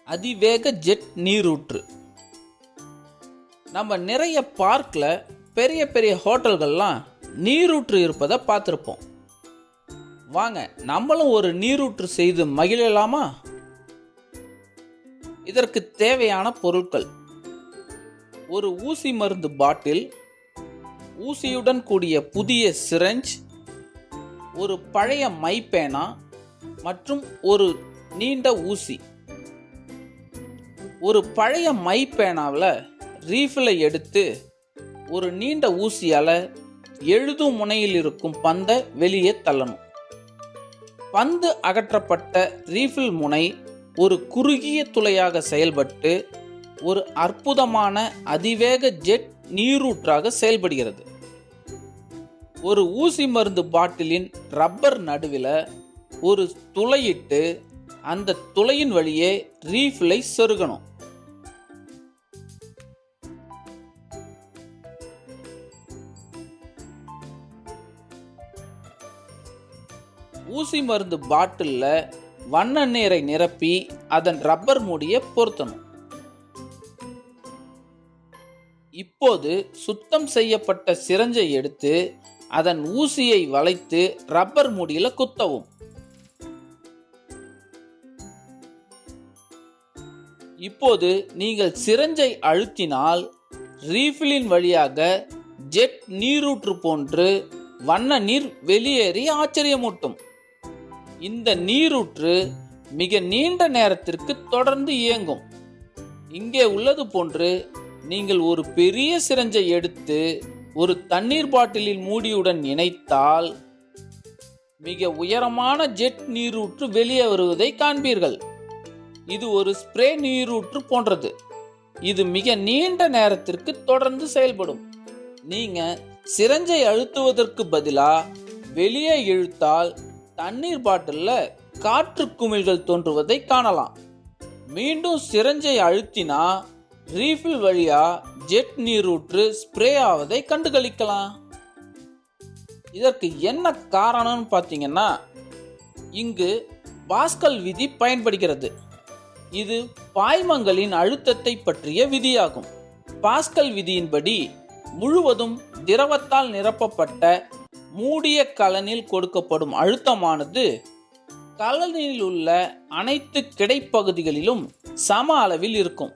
அதிவேக ஜெட் நீரூற்று. நம்ம நிறைய பார்க்கில் பெரிய பெரிய ஹோட்டல்கள்லாம் நீரூற்று இருப்பதை பார்த்துருப்போம். வாங்க நம்மளும் ஒரு நீரூற்று செய்து மகிழலாமா? இதற்கு தேவையான பொருட்கள்: ஒரு ஊசி மருந்து பாட்டில், ஊசியுடன் கூடிய புதிய சிரஞ்ச், ஒரு பழைய மை பேனா மற்றும் ஒரு நீண்ட ஊசி. ஒரு பழைய மை பேனாவில் ரீஃபிலை எடுத்து ஒரு நீண்ட ஊசியால் எழுதும் முனையில் இருக்கும் பந்தை வெளியே தள்ளணும். பந்து அகற்றப்பட்ட ரீஃபில் முனை ஒரு குறுகிய துளையாக செயல்பட்டு ஒரு அற்புதமான அதிவேக ஜெட் நீரூற்றாக செயல்படுகிறது. ஒரு ஊசி மருந்து பாட்டிலின் ரப்பர் நடுவில் ஒரு துளையிட்டு அந்த துளையின் வழியே ரீஃபிலை செருகணும். ஊசி மருந்து பாட்டிலில் வண்ண நீரை நிரப்பி அதன் ரப்பர் மூடியை பொருத்தணும். இப்போது சுத்தம் செய்யப்பட்ட சிரஞ்சை எடுத்து அதன் ஊசியை வளைத்து ரப்பர் மூடியில குத்தவும். இப்போது நீங்கள் சிரஞ்சை அழுத்தினால் ரீஃபிலின் வழியாக ஜெட் நீரூற்று போன்று வண்ண நீர் வெளியேறி ஆச்சரியமூட்டும். இந்த நீரூற்று மிக நீண்ட நேரத்திற்கு தொடர்ந்து இயங்கும். இங்கே உள்ளது போன்று நீங்கள் ஒரு பெரிய சிரஞ்சை எடுத்து ஒரு தண்ணீர் பாட்டிலின் மூடியுடன் இணைத்தால் மிக உயரமான ஜெட் நீரூற்று வெளியே வருவதை காண்பீர்கள். இது ஒரு ஸ்ப்ரே நீரூற்று போன்றது. இது மிக நீண்ட நேரத்திற்கு தொடர்ந்து செயல்படும். நீங்க சிரஞ்சை அழுத்துவதற்கு பதிலா வெளியே இழுத்தால் தண்ணீர் பாட்டில்ல காற்று குமிழ்கள் தோன்றுவதை காணலாம். மீண்டும் சிரஞ்சை அழுத்தினா ரீஃபில் வழியா ஜெட் நீரூற்று ஸ்ப்ரே ஆவதை கண்டுகளிக்கலாம். இதற்கு என்ன காரணம்னு பார்த்தீங்கன்னா, இங்கு பாஸ்கல் விதி பயன்படுகிறது. இது பாய்மங்களின் அழுத்தத்தை பற்றிய விதியாகும். பாஸ்கல் விதியின்படி முழுவதும் திரவத்தால் நிரப்பப்பட்ட மூடிய கலனில் கொடுக்கப்படும் அழுத்தமானது கலனில் உள்ள அனைத்து கிடைப்பகுதிகளிலும் சம அளவில் இருக்கும்.